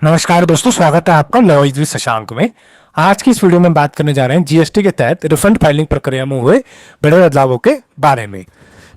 नमस्कार दोस्तों, स्वागत है आपका लॉइज विद शशांक में। आज की इस वीडियो में बात करने जा रहे हैं जीएसटी के तहत रिफंड फाइलिंग प्रक्रिया में हुए बड़े बदलावों के बारे में।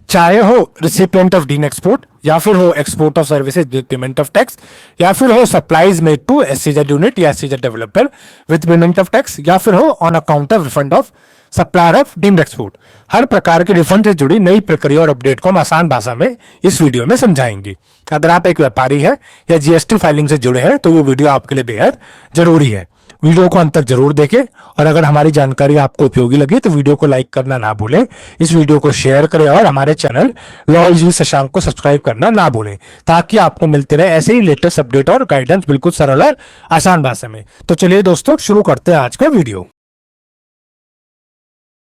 चाहे हो रिसिपिएंट ऑफ डीन एक्सपोर्ट, या फिर हो export of services with payment of tax, या फिर हो supplies made to SCZ unit या SEZ developer with payment of tax, या फिर हो on account of refund of supplier of deemed export. हर प्रकार के रिफंड से जुड़ी नई प्रक्रिया और अपडेट को हम आसान भाषा में इस वीडियो में समझाएंगे। अगर आप एक व्यापारी हैं या जीएसटी फाइलिंग से जुड़े हैं तो ये वीडियो आपके लिए बेहद जरूरी है। वीडियो को अंत तक जरूर देखें और अगर हमारी जानकारी आपको उपयोगी लगी तो वीडियो को लाइक करना ना भूलें, इस वीडियो को शेयर करें और हमारे चैनल लॉइज विद शशांक को सब्सक्राइब करना ना भूलें, ताकि आपको मिलते रहे ऐसे ही लेटेस्ट अपडेट और गाइडेंस बिल्कुल सरल और आसान भाषा में। तो चलिए दोस्तों, शुरू करते हैं आज का वीडियो।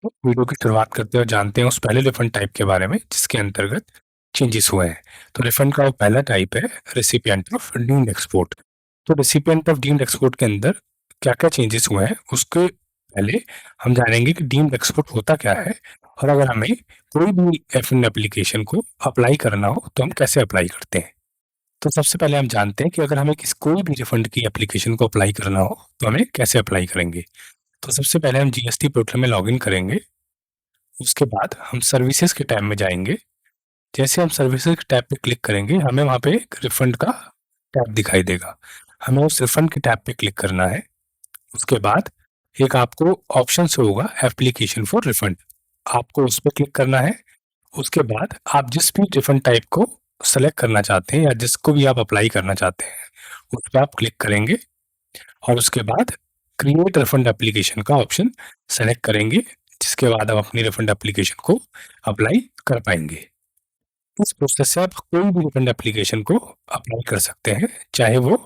वीडियो की शुरुआत करते हैं और जानते हैं उस पहले रिफंड टाइप के बारे में जिसके अंतर्गत चेंजेस हुए हैं। तो रिफंड का वो पहला टाइप है रेसिपिएंट ऑफ डीम्ड एक्सपोर्ट। तो रेसिपिएंट ऑफ डीम्ड एक्सपोर्ट के अंदर क्या क्या चेंजेस हुए हैं उसके पहले हम जानेंगे कि डीम्ड एक्सपोर्ट होता क्या है, और अगर हमें कोई भी एफएन एप्लीकेशन को अप्लाई करना हो तो हम कैसे अप्लाई करते हैं। तो सबसे पहले हम जानते हैं कि अगर हमें कोई भी रिफंड की एप्लीकेशन को अप्लाई करना हो तो हमें कैसे अप्लाई करेंगे। तो सबसे पहले हम जीएसटी पोर्टल में लॉगिन करेंगे। उसके बाद हम सर्विसेज के टैब में जाएंगे। जैसे हम सर्विसेज के टैब पे क्लिक करेंगे, हमें वहाँ पे एक रिफंड का टैब दिखाई देगा। हमें उस रिफंड के टैब पे क्लिक करना है। उसके बाद एक आपको ऑप्शन से होगा एप्लीकेशन फॉर रिफंड, आपको उस पर क्लिक करना है। उसके बाद आप जिस भी रिफंड टाइप को सेलेक्ट करना चाहते हैं या जिसको भी आप अप्लाई करना चाहते हैं उस पर आप क्लिक करेंगे और उसके बाद क्रिएट रिफंड एप्लीकेशन का ऑप्शन सेलेक्ट करेंगे, जिसके बाद आप अपनी रिफंड एप्लीकेशन को अप्लाई कर पाएंगे। इस प्रोसेस से आप कोई भी रिफंड एप्लीकेशन को अप्लाई कर सकते हैं, चाहे वो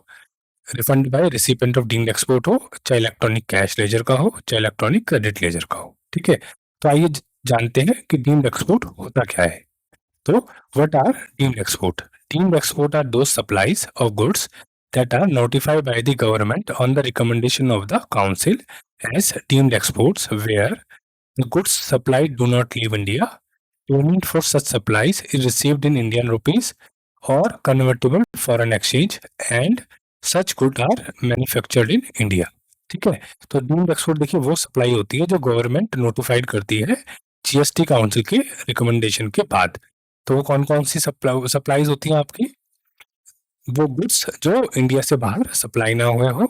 refund by recipient of deemed export हो, चाहे इलेक्ट्रॉनिक कैश लेजर का हो, चाहे इलेक्ट्रॉनिक क्रेडिट लेजर का हो। ठीक है, तो आइए जानते हैं कि डीम्ड एक्सपोर्ट होता क्या है। तो what are deemed export? Deemed export are those supplies of goods that are notified by the government on the recommendation of the council as deemed exports, where the goods supplied do not leave India. Payment for such supplies is received in Indian rupees or convertible foreign exchange, and such goods are manufactured in India. ठीक है, तो deemed export देखिए वो supply होती है जो government notified करती है जीएसटी काउंसिल के रिकमेंडेशन के बाद। तो वो कौन कौन सी सप्लाईज होती हैं आपकी? वो गुड्स जो इंडिया से बाहर सप्लाई ना हुए हो,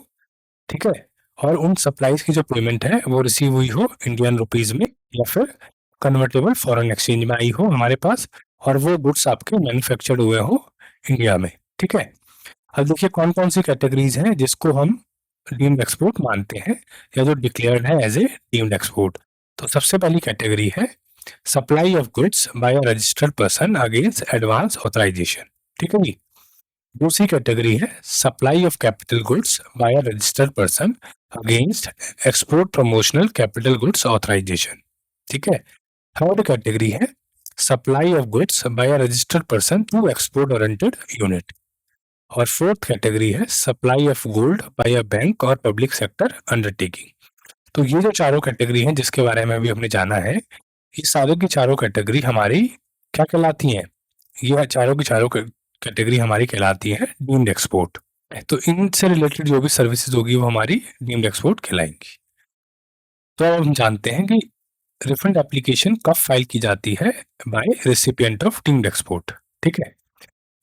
ठीक है, और उन सप्लाईज की जो पेमेंट है वो रिसीव हुई हो इंडियन रुपीज में या फिर कन्वर्टेबल फॉरेन एक्सचेंज में आई हो हमारे पास, और वो गुड्स आपके मैन्युफैक्चर्ड हुए हो इंडिया में। ठीक है, अब देखिए कौन कौन सी कैटेगरीज हैं जिसको हम डीम्ड एक्सपोर्ट मानते हैं या जो डिक्लेयर्ड है एज ए डीम्ड एक्सपोर्ट। तो सबसे पहली कैटेगरी है supply of goods by a registered person against advance authorisation. ठीक है जी। दूसरी कैटेगरी है supply of capital goods by a registered person against export promotional capital goods authorisation. ठीक है, थर्ड कैटेगरी है supply of goods by a registered person to export oriented unit, और fourth category है supply of gold by a bank और public sector undertaking. तो ये जो चारों कैटेगरी हैं जिसके बारे में अभी हमने जाना है, ये सारों की चारों कैटेगरी हमारी क्या कहलाती हैं? ये चारों की चारों कैटेगरी हमारी कहलाती है डीम्ड एक्सपोर्ट। तो इनसे रिलेटेड जो भी सर्विसेज होगी वो हमारी डीम्ड एक्सपोर्ट कहलाएंगी। तो अब हम जानते हैं कि रिफंड एप्लीकेशन कब फाइल की जाती है by recipient of deemed export. ठीक है,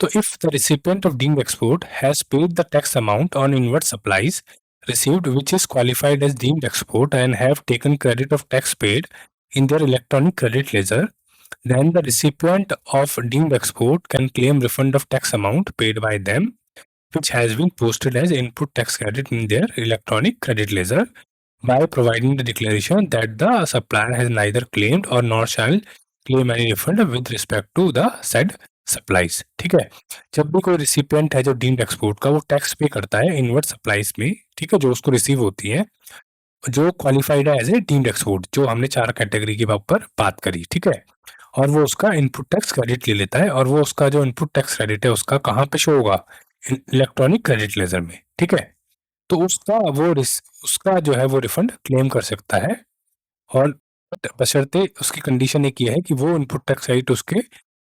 तो if the recipient of deemed export has paid the tax amount on inward supplies received which is qualified as deemed export and have taken credit of tax paid in their electronic credit ledger, then the recipient of deemed export can claim refund of tax amount paid by them, which has been posted as input tax credit in their electronic credit ledger, by providing the declaration that the supplier has neither claimed or nor shall claim any refund with respect to the said supplies. ठीक है, जब भी कोई recipient है जो deemed export का, वो tax पे करता है इनवर्ड सप्लाईज में, ठीक है, जो उसको रिसीव होती है, जो क्वालिफाइड है एज ए डीम्ड एक्सपोर्ट, जो हमने चार कैटेगरी के ऊपर बात करी। ठीक है, और वो उसका इनपुट टैक्स क्रेडिट ले लेता है, और वो उसका जो इनपुट टैक्स क्रेडिट है उसका कहाँ पे शो होगा? इलेक्ट्रॉनिक क्रेडिट लेजर में। ठीक है, तो उसका जो है वो रिफंड क्लेम कर सकता है, और बशर्ते उसकी कंडीशन एक ये है कि वो इनपुट टैक्स क्रेडिट उसके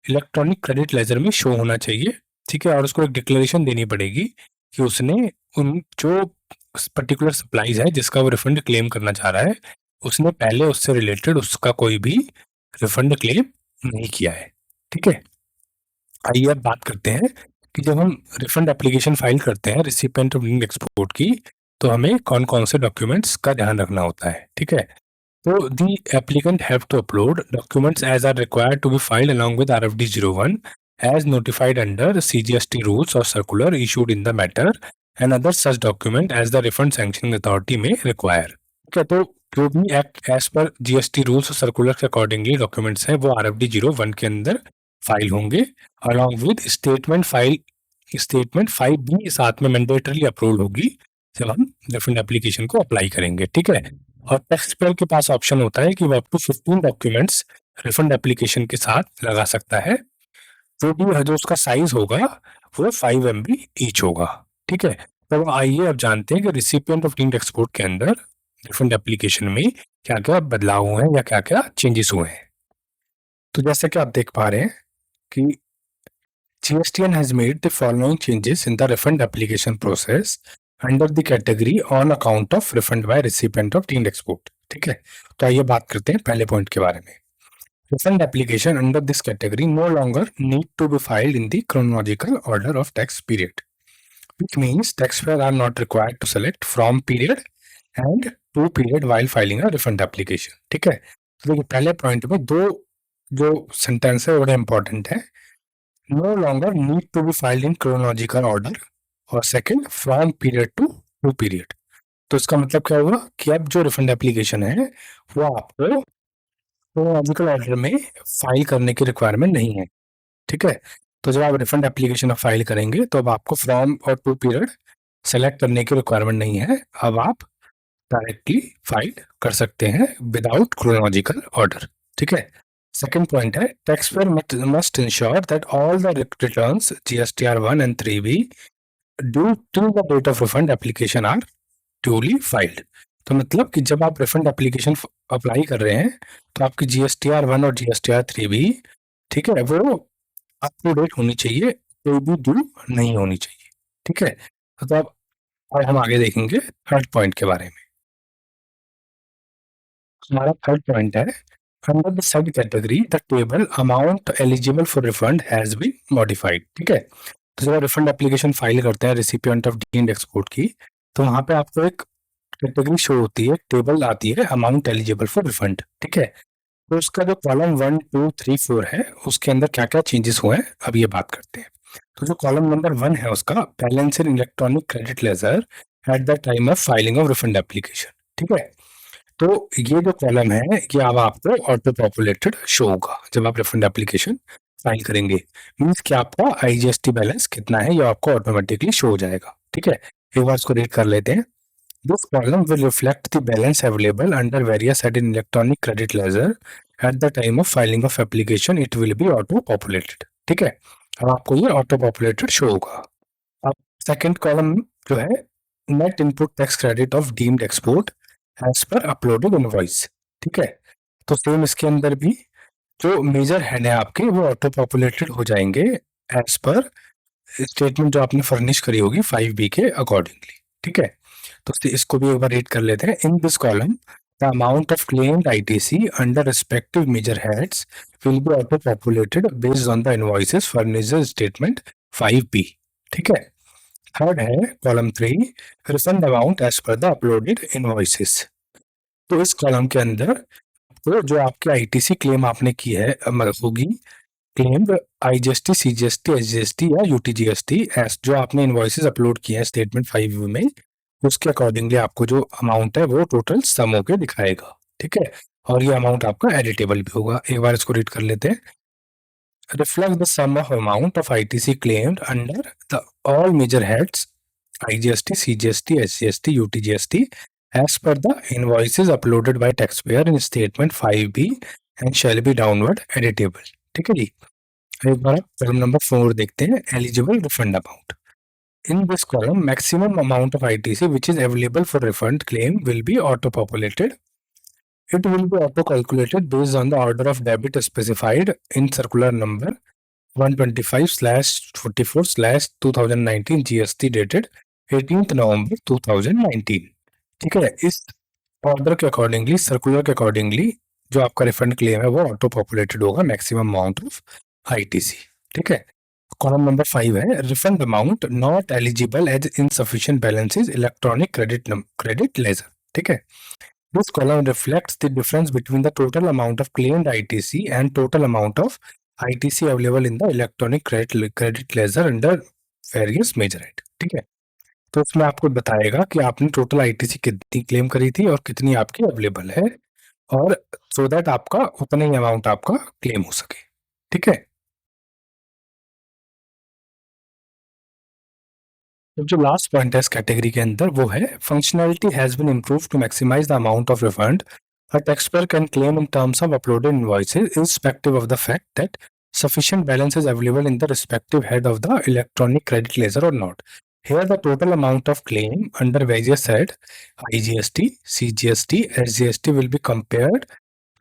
इलेक्ट्रॉनिक क्रेडिट लेजर में शो होना चाहिए। ठीक है, और उसको एक डिक्लेरेशन देनी पड़ेगी कि उसने उन जो पर्टिकुलर सप्लाईज है जिसका वो रिफंड क्लेम करना चाह रहा है, उसने पहले उससे रिलेटेड उसका कोई भी रिफंड क्लेम नहीं किया है। ठीक है, आइए अब बात करते हैं कि जब हम रिफंड एप्लीकेशन फाइल करते हैं रिसिपिएंट ऑफ डीम्ड एक्सपोर्ट की, तो हमें कौन कौन से डॉक्यूमेंट्स का ध्यान रखना होता है। ठीक है, so the applicant have to upload documents as are required to be filed along with RFD 01 as notified under CGST rules or circular issued in the matter and other such document as the refund sanctioning authority may require. ठीक है, तो जो भी act as per GST rules और circular के accordingly documents हैं वो RFD 01 के अंदर फाइल होंगे अलॉन्ग विद स्टेटमेंट 5B साथ में मैंडेटरली अप्रूव होगी जब हम रिफंड एप्लीकेशन को अप्लाई करेंगे। ठीक है, और टैक्स पेयर के पास ऑप्शन होता है कि वो up to 15 documents refund application के साथ लगा सकता है, जो उसका साइज होगा वो 5 MB ईच होगा। ठीक है, तो आइए अब जानते हैं कि रिसिपिएंट ऑफ डीम्ड एक्सपोर्ट के अंदर रिफंड एप्लीकेशन में क्या क्या बदलाव हुए हैं या क्या क्या चेंजेस हुए हैं। तो जैसे कि आप देख पा रहे हैं कि GSTN has made the following changes in the refund application process under the category on account of refund by recipient of deemed export। ठीक है, तो आइए बात करते हैं पहले पॉइंट के बारे में। Refund application under this category no longer need to be filed in the chronological order of tax period, which means taxpayers are not required to select from period and to period while filing a refund application। ठीक है, तो देखिए पहले point में दो जो sentence है बड़े इंपॉर्टेंट है, no longer need to be filed in chronological order और second from period to period. तो इसका मतलब क्या हुआ कि अब जो रिफंड एप्लीकेशन है वो आपको क्रोनोलॉजिकल ऑर्डर में फाइल करने की रिक्वायरमेंट नहीं है। ठीक है, तो जब आप रिफंड एप्लीकेशन फाइल करेंगे तो अब आपको फ्रॉम और टू पीरियड सेलेक्ट करने की रिक्वायरमेंट नहीं है, अब आप डायरेक्टली फाइल कर सकते हैं विदाउट क्रोनोलॉजिकल ऑर्डर। ठीक है, सेकंड पॉइंट है taxpayer must ensure that all the returns GSTR 1 and 3B due till the date of refund application are duly filed। तो मतलब कि जब आप रिफंड एप्लीकेशन अप्लाई कर रहे हैं तो आपकी GSTR 1 और GSTR 3B ठीक है वो अप टू डेट होनी चाहिए, कोई भी ड्यू नहीं होनी चाहिए। ठीक है, तो अब हम आगे देखेंगे थर्ड पॉइंट के बारे में। हमारा थर्ड पॉइंट है under the subcategory the table amount eligible for refund has been modified। ठीक है, तो जब आप रिफंड एप्लीकेशन फाइल करते हैं रिसिपिएंट ऑफ डीम्ड एक्सपोर्ट की, तो वहां पे आपको एक कैटेगरी शो होती है, टेबल आती है अमाउंट एलिजिबल फॉर रिफंड। ठीक है, तो उसका जो कॉलम 1 2 3 4 है उसके अंदर क्या क्या चेंजेस हुए हैं अब ये बात करते हैं। तो जो कॉलम नंबर 1 है उसका balance in electronic credit laser at the time of filing of refund application. ठीक है, तो ये जो कॉलम है ये अब आपको ऑटो पॉपुलेटेड शो होगा जब आप रिफंड एप्लीकेशन फाइल करेंगे, मीन्स कि आपका IGST बैलेंस कितना है ये आपको ऑटोमेटिकली शो हो जाएगा। ठीक है, एक बार इसको रीड कर लेते हैं। This column will reflect the balance available under various head in electronic credit laser at the time of filing of application, it will be auto populated. ठीक है, अब आपको ये ऑटो पॉपुलेटेड शो होगा। अब सेकेंड कॉलम जो है net input tax credit of deemed export as per uploaded invoice. ठीक है, तो सेम इसके अंदर भी जो मेजर हेड है आपके वो ऑटो पॉपुलेटेड हो जाएंगे एज पर स्टेटमेंट जो आपने फर्निश करी होगी 5B के अकॉर्डिंगली। ठीक है, तो इसको भी एक बार रीड कर लेते हैं। In this column the amount of claimed ITC under respective major heads will be auto populated based on the invoices furnished statement 5B। ठीक है, थर्ड है column 3 refund amount as per the uploaded invoices. तो इस column के अंदर तो जो आपके ITC क्लेम आपने की है होगी क्लेम IGST CGST SGST या UTGST एस जो आपने इनवॉइसेस अपलोड किए हैं स्टेटमेंट 5 में, उसके अकॉर्डिंगली आपको जो अमाउंट है वो टोटल सम होके दिखाएगा। ठीक है, और ये अमाउंट आपका एडिटेबल भी होगा। एक बार इसको रीड कर लेते हैं। Reflect the sum of amount of ITC claimed under the all major heads IGST, CGST, SGST, UTGST as per the invoices uploaded by taxpayer in statement 5B and shall be downward editable। ठीक है जी, एक बार column number 4 देखते हैं eligible refund amount. In this column, maximum amount of ITC which is available for refund claim will be auto-populated. It will be auto-calculated based on the order of debit specified in circular number 125/44/2019 GST dated 18 नवंबर 2019। ठीक है, इस order के accordingly, circular के accordingly जो आपका refund claim है वो auto populated होगा मैक्सिमम अमाउंट ऑफ आईटीसी। ठीक है, कॉलम नंबर 5 है refund amount not eligible as insufficient balances electronic credit ledger. ठीक है, this column reflects the difference between the total amount of claimed ITC and total amount of ITC available in the electronic credit ledger under various major head। ठीक है, तो इसमें आपको बताएगा कि आपने टोटल आईटीसी कितनी क्लेम करी थी और कितनी आपकी अवेलेबल है, और सो दैट आपका उतना ही अमाउंट आपका क्लेम हो सके। ठीक है, तो जो लास्ट पॉइंट है इस कैटेगरी के अंदर वो है functionality has been improve to maximise the amount of refund a taxpayer can claim in terms of uploaded invoices irrespective of the fact that sufficient balance is available in the respective head of the electronic credit ledger or not. Here the total amount of claim under various head IGST, CGST, SGST will be compared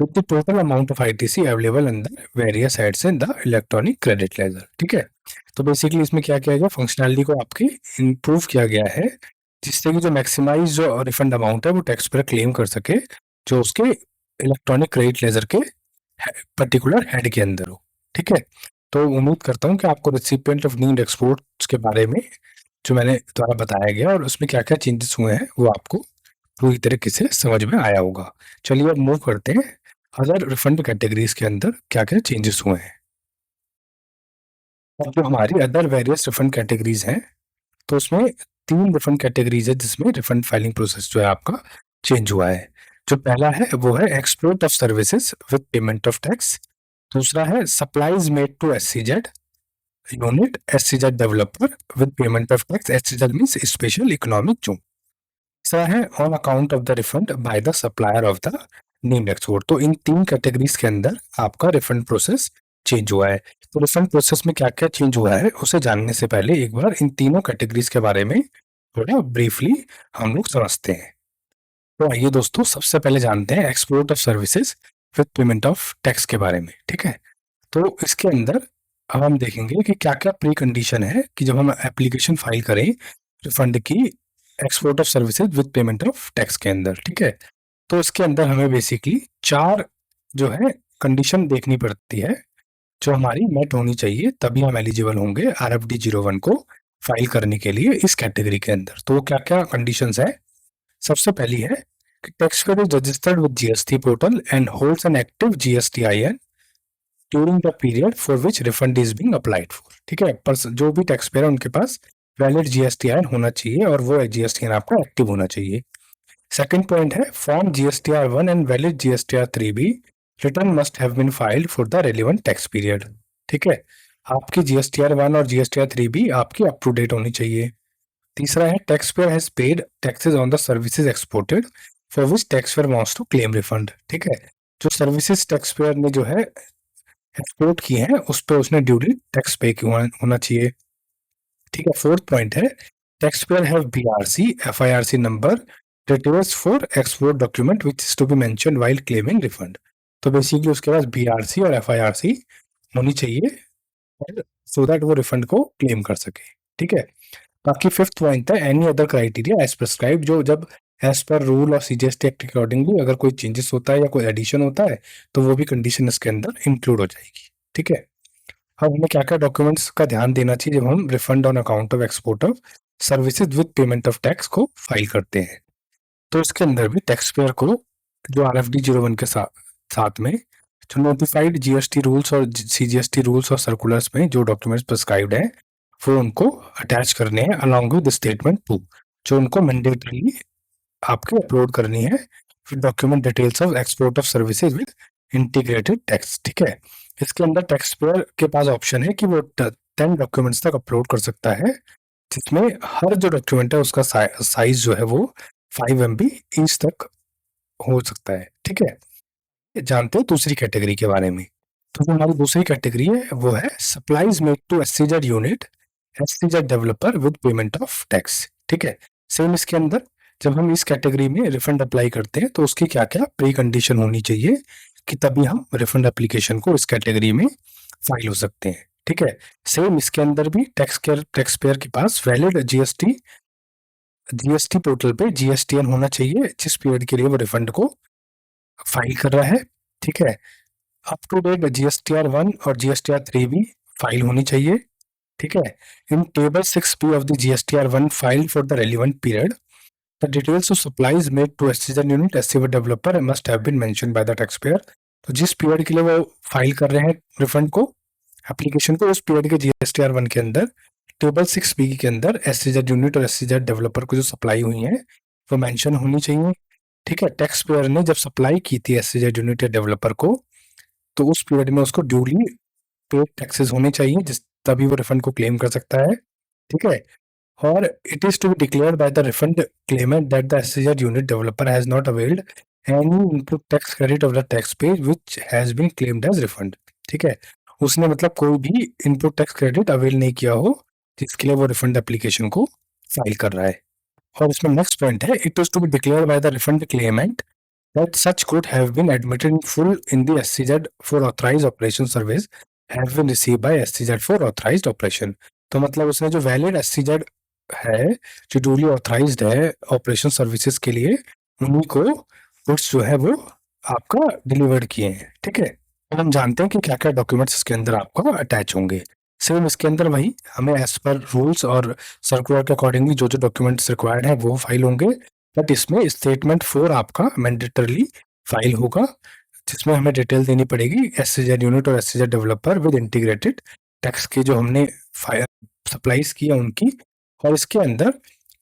with the total amount of ITC available in the various heads in the electronic credit ledger। ठीक है, तो basically इसमें क्या किया गया, functionality को आपकी improve किया गया है जिससे कि जो मैक्सिमाइज जो रिफंड अमाउंट है वो टैक्स पेयर क्लेम कर सके जो उसके इलेक्ट्रॉनिक क्रेडिट लेजर के पर्टिकुलर हेड के अंदर हो। ठीक है, तो उम्मीद करता हूँ कि आपको रिसिपिएंट ऑफ डीम्ड एक्सपोर्ट्स के बारे में जो मैंने द्वारा बताया गया और उसमें क्या क्या चेंजेस हुए हैं वो आपको पूरी तरीके से समझ में आया होगा। चलिए अब मूव करते हैं अदर रिफंड कैटेगरीज के अंदर क्या क्या चेंजेस हुए हैं। अब जो हमारी अदर वेरियस रिफंड कैटेगरीज हैं तो उसमें 3 रिफंड कैटेगरीज है जिसमें रिफंड फाइलिंग प्रोसेस जो है आपका चेंज हुआ है। जो पहला है वो है export of services with payment of tax, दूसरा है supplies made to SCZ unit SCZ developer with payment of tax, SCZ means special economic zone, तीसरा है on account of the refund by the supplier of the named export. तो इन 3 categories के अंदर आपका refund process change हुआ है। तो रिफंड प्रोसेस में क्या क्या चेंज हुआ है उसे जानने से पहले एक बार इन तीनों कैटेगरीज के बारे में थोड़ा ब्रीफली हम लोग समझते हैं। तो आइए दोस्तों सबसे पहले जानते हैं export of services with payment of tax के बारे में। ठीक है, तो इसके अंदर अब हम देखेंगे कि क्या क्या प्री कंडीशन है कि जब हम एप्लीकेशन फाइल करें रिफंड की export of services with payment of tax के अंदर। ठीक है, तो इसके अंदर हमें बेसिकली 4 जो है कंडीशन देखनी पड़ती है जो हमारी मेट होनी चाहिए तभी हम एलिजिबल होंगे RFD 01 को फाइल करने के लिए इस कैटेगरी के अंदर। तो क्या क्या कंडीशंस है, सबसे पहली है कि taxpayer is registered with GST portal and holds an active GSTIN during the period for which refund is being applied for. ठीक है, पर जो भी टैक्सपेयर है उनके पास वैलिड GSTIN होना चाहिए और वो GSTIN आपका एक्टिव होना चाहिए। सेकंड पॉइंट है form GSTR1 and valid GSTR3B return must have been filed for the relevant tax period. ठीक है, आपकी GSTR1 और GSTR3B आपकी अप टू डेट होनी चाहिए। तीसरा है taxpayer has paid taxes on the services exported for which taxpayer wants to claim refund. ठीक है, जो सर्विसेज टैक्सपेयर ने जो है एक्सपोर्ट की है उस पर उसने ड्यूली टैक्स पे होना चाहिए। ठीक है, फोर्थ पॉइंट है taxpayer have BRC FIRC number details for export document which is to be mentioned while claiming refund. तो बेसिकली उसके पास BRC और FIRC होनी चाहिए सो दैट वो रिफंड को क्लेम कर सके। ठीक है, बाकी फिफ्थ पॉइंट है any other criteria as prescribe, जो जब एज पर रूल और CGST एक्ट के अकॉर्डिंगली अगर कोई चेंजेस होता है या कोई एडिशन होता है तो वो भी कंडीशन इसके अंदर इंक्लूड हो जाएगी। ठीक है, अब हमें क्या क्या डॉक्यूमेंट्स का ध्यान देना चाहिए जब हम refund on account of export of services with payment of tax को फाइल करते हैं। तो इसके अंदर भी टैक्स पेयर को जो RFD 01 के साथ में जो नोटिफाइड GST रूल्स और CGST रूल्स और सर्कुलर्स में जो डॉक्यूमेंट्स प्रिस्क्राइब्ड हैं वो उनको अटैच करने हैं अलॉन्ग विद स्टेटमेंट 2 जो उनको मैंडेटरीली आपके अपलोड करनी है फिर document details of export of services with integrated tax. ठीक है, इसके अंदर टैक्स पेयर के पास ऑप्शन है कि वो 10 डॉक्यूमेंट्स तक अपलोड कर सकता है जिसमें हर जो डॉक्यूमेंट है उसका साइज जो है वो 5 MB ईच तक हो सकता है। ठीक है, जानते हैं दूसरी कैटेगरी के बारे में। तो जो हमारी दूसरी कैटेगरी है वो है supplies made to SCZ unit SCZ developer with payment of tax. ठीक है, सेम इसके अंदर जब हम इस कैटेगरी में रिफंड अप्लाई करते हैं तो उसकी क्या क्या प्री कंडीशन होनी चाहिए कि तभी हम रिफंड एप्लीकेशन को इस कैटेगरी में फाइल हो सकते हैं। ठीक है। सेम इसके अंदर भी टैक्स पेयर के पास वैलिड जीएसटी पोर्टल पे जीएसटीएन होना चाहिए जिस पीरियड के लिए वो रिफंड को फाइल कर रहा है। ठीक है। अप टू डेट GSTR 1 और GSTR 3 भी फाइल होनी चाहिए। ठीक है। In table 6B of the GSTR 1 file for the relevant period the details of supplies made to SEZ unit SCV developer must have been mentioned by the tax payer. तो जिस period के लिए वो file कर रहे हैं refund को, application को, उस पीरियड के GSTR 1 के अंदर टेबल 6B के अंदर SEZ यूनिट और SEZ डेवलपर को जो सप्लाई हुई है वो मेंशन होनी चाहिए। ठीक है। टैक्स पेयर ने जब सप्लाई की थी SEZ यूनिट या डेवलपर को, तो उस पीरियड में उसको ड्यूली पेड टैक्सेस होने चाहिए, जिस तभी वो रिफंड को क्लेम कर सकता है। ठीक है। और it is to be declared by the refund claimant that the SEZ unit developer has not availed any input tax credit of the tax paid which has been claimed as refund. ठीक है। उसने मतलब कोई भी input tax credit avail नहीं किया हो जिसके लिए वो रिफंड एप्लीकेशन को फाइल कर रहा है। और इसमें नेक्स्ट पॉइंट है, it is to be declared by the refund claimant that such could have been admitted in full in the SCZ for authorized operation service have been received by SCZ for authorized operation। तो मतलब उसने जो valid SCZ है, जो duly authorised है operation services के लिए, उन्हीं को गुड्स जो है वो आपका डिलीवर्ड किए हैं। ठीक है। अब हम जानते हैं कि क्या क्या डॉक्यूमेंट्स इसके अंदर आपको अटैच होंगे। सेम इसके अंदर वही हमें एज पर रूल्स और सर्कुलर के अकॉर्डिंगली जो जो डॉक्यूमेंट्स रिक्वायर्ड है वो फाइल होंगे। बट इसमें स्टेटमेंट 4 आपका मैंडेटरली फाइल होगा, जिसमें हमें डिटेल देनी पड़ेगी SEZ यूनिट और SEZ developer with integrated tax की जो हमने सप्लाईज किया उनकी। और इसके अंदर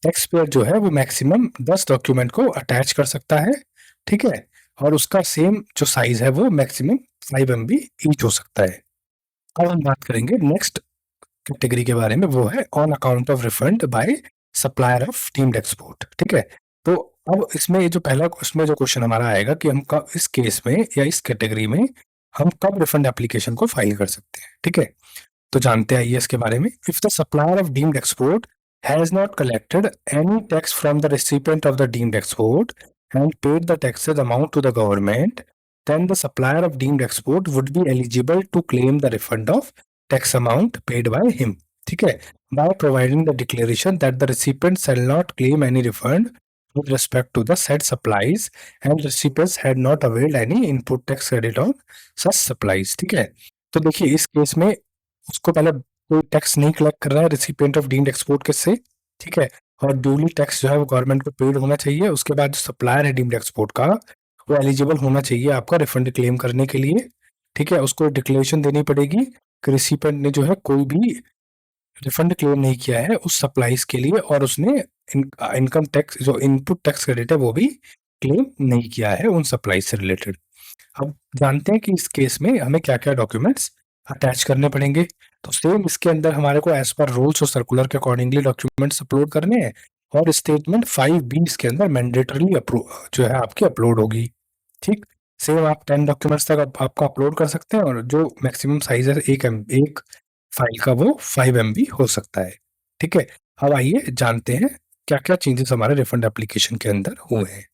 टैक्स पेयर जो है वो मैक्सिमम 10 डॉक्यूमेंट को अटैच कर सकता है। ठीक है। और उसका सेम जो साइज है वो मैक्सिमम 5 MB ईच हो सकता है। अब हम बात करेंगे नेक्स्ट कैटेगरी के बारे में, वो है on account of refund by supplier of deemed export. ठीक है। तो अब इसमें ये जो पहला इसमें जो क्वेश्चन हमारा आएगा कि हम कब इस केस में या इस कैटेगरी में हम कब रिफंड एप्लीकेशन को फाइल कर सकते हैं। ठीक है। तो जानते आइए इसके बारे में। If the supplier of deemed export has not collected any tax from the recipient of the deemed export and paid the taxes amount to the government, then the supplier of deemed export would be eligible to claim the refund of tax amount paid by him। ठीक है। by providing the declaration that the recipient shall not claim any refund with respect to the said supplies and recipients had not availed any input tax credit on such supplies। ठीक है। तो देखिए इस case में उसको पहले कोई tax नहीं कलेक्ट कर रहा है रिसिपिएंट ऑफ डीम्ड एक्सपोर्ट के से। ठीक है। और ड्यूली टैक्स जो है वो गवर्नमेंट को पेड होना चाहिए। उसके बाद जो सप्लायर है डीम्ड एक्सपोर्ट का, वो एलिजिबल होना चाहिए आपका रिफंड क्लेम करने के लिए। ठीक है। उसको डिक्लेरेशन देनी पड़ेगी कि रिसिपिएंट ने जो है कोई भी रिफंड क्लेम नहीं किया है उस सप्लाईज के लिए, और उसने इनकम टैक्स जो इनपुट टैक्स क्रेडिट है वो भी क्लेम नहीं किया है उन सप्लाईज से रिलेटेड। अब जानते हैं कि इस केस में हमें क्या क्या डॉक्यूमेंट्स अटैच करने पड़ेंगे। तो सेम इसके अंदर हमारे को एज पर रूल्स और सर्कुलर के अकॉर्डिंगली डॉक्यूमेंट्स अपलोड करने हैं, और स्टेटमेंट 5B इसके अंदर मैंडेटरली जो है आपकी अपलोड होगी। ठीक। सेम आप 10 डॉक्यूमेंट्स तक आपका अपलोड कर सकते हैं, और जो मैक्सिमम साइज है एक फाइल का वो 5 MB हो सकता है। ठीक है। अब आइए जानते हैं क्या क्या चेंजेस हमारे रिफंड एप्लीकेशन के अंदर हुए हैं।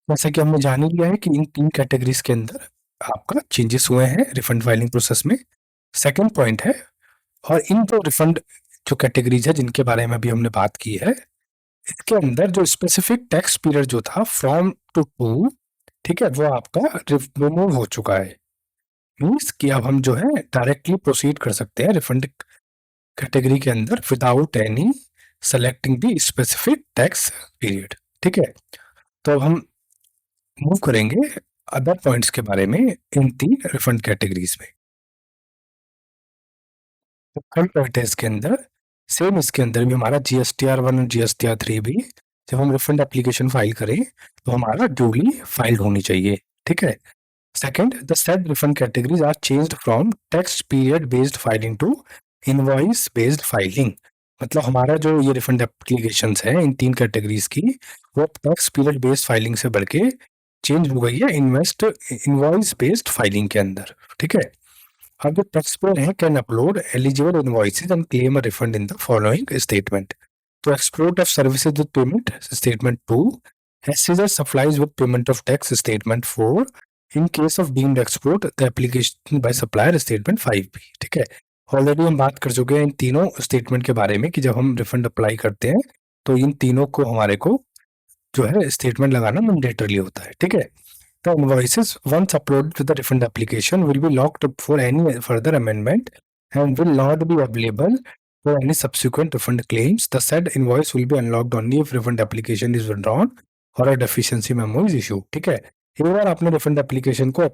जैसा कि हमने जान ही लिया है कि इन 3 कैटेगरीज के अंदर आपका चेंजेस हुए हैं रिफंड फाइलिंग प्रोसेस में। सेकंड पॉइंट है, और इन जो रिफंड जो कैटेगरीज है जिनके बारे में अभी हमने बात की है, इसके अंदर जो स्पेसिफिक टैक्स पीरियड जो था फ्रॉम टू, ठीक है, वो आपका रिमूव हो चुका है। मीन्स कि अब हम जो है डायरेक्टली प्रोसीड कर सकते हैं रिफंड कैटेगरी के अंदर without any selecting the specific tax period. ठीक है। तो अब हम मूव करेंगे अदर पॉइंट्स के बारे में इन 3 रिफंड कैटेगरीज में। थर्ड पॉइंट है इसके अंदर, सेम इसके अंदर भी हमारा GSTR 1 और GSTR 3 भी जब हम रिफंड एप्लीकेशन फाइल करें तो हमारा ड्यूली फाइल्ड होनी चाहिए। ठीक है। Second, the said refund categories are changed from tax period based filing to invoice based filing. मतलब हमारा जो ये रिफंड एप्लीकेशंस है इन 3 कैटेगरीज की, वो टैक्स पीरियड बेस्ड फाइलिंग से बढ़ के चेंज हो गई है इनवॉइस बेस्ड फाइलिंग के अंदर। ठीक है। अब जो टैक्स पेयर है can upload eligible invoices and claim a refund in the following statement. तो export of services with payment statement 2, SEZ supplies with payment of tax statement 4, in case of deemed export the application by supplier statement 5B। ठीक है। Already हम बात कर चुके हैं इन तीनों statement के बारे में कि जब हम रिफंड अप्लाई करते हैं तो इन तीनों को हमारे को जो है स्टेटमेंट लगाना मैंडेटरी होता है, ठीक है। The invoices once uploaded to the refund application will be locked up for any further amendment and will not be available for any subsequent refund claims. The said invoice will be unlocked only if refund application is withdrawn or a deficiency memo is issued. ठीक है, एक बार आपने refund application को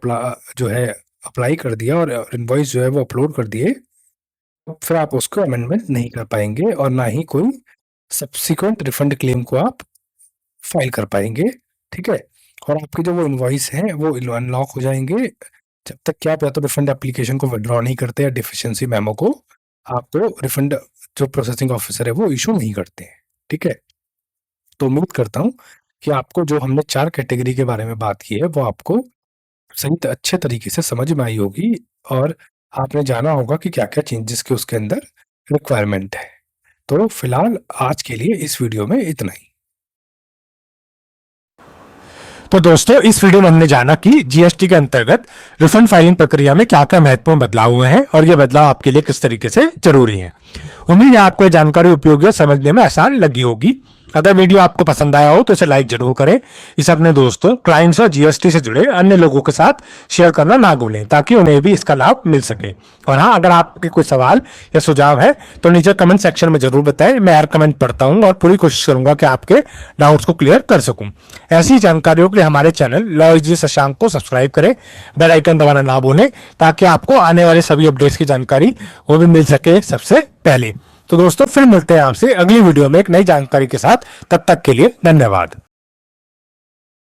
जो है apply कर दिया और इनवॉइस जो है वो अपलोड कर दिए, तो फिर आप उसको अमेंडमेंट नहीं कर पाएंगे और ना ही कोई सब्सिक्वेंट रिफंड क्लेम को आप फाइल कर पाएंगे, ठीक है। और आपके जो वो इनवॉइस हैं वो अनलॉक हो जाएंगे जब तक कि आप या तो रिफंड एप्लीकेशन को विड्रॉ नहीं करते या डिफिशिएंसी मेमो को आपको रिफंड जो प्रोसेसिंग ऑफिसर है वो इशू नहीं करते हैं, ठीक है। तो उम्मीद करता हूँ कि आपको जो हमने 4 कैटेगरी के बारे में बात की है वो आपको सही अच्छे तरीके से समझ में आई होगी और आपने जाना होगा कि क्या-क्या चेंजेस के उसके अंदर रिक्वायरमेंट है। तो फिलहाल आज के लिए इस वीडियो में इतना ही। तो दोस्तों इस वीडियो में हमने जाना कि जीएसटी के अंतर्गत रिफंड फाइलिंग प्रक्रिया में क्या क्या महत्वपूर्ण बदलाव हुए हैं और ये बदलाव आपके लिए किस तरीके से जरूरी है। उम्मीद है आपको ये जानकारी उपयोगी और समझने में आसान लगी होगी। अगर वीडियो आपको पसंद आया हो तो इसे लाइक जरूर करें। इसे अपने दोस्तों, क्लाइंट्स और जीएसटी से जुड़े अन्य लोगों के साथ शेयर करना ना भूलें ताकि उन्हें भी इसका लाभ मिल सके। और हाँ, अगर आपके कोई सवाल या सुझाव है तो नीचे कमेंट सेक्शन में जरूर बताएं। मैं हर कमेंट पढ़ता हूँ और पूरी कोशिश करूंगा कि आपके डाउट्स को क्लियर कर सकूं। ऐसी जानकारियों के लिए हमारे चैनल लॉ इजी शशांक को सब्सक्राइब करें, बेल आइकन दबाना ना भूलें ताकि आपको आने वाले सभी अपडेट्स की जानकारी वो भी मिल सके सबसे पहले। तो दोस्तों फिर मिलते हैं आपसे अगली वीडियो में एक नई जानकारी के साथ। तब तक के लिए धन्यवाद।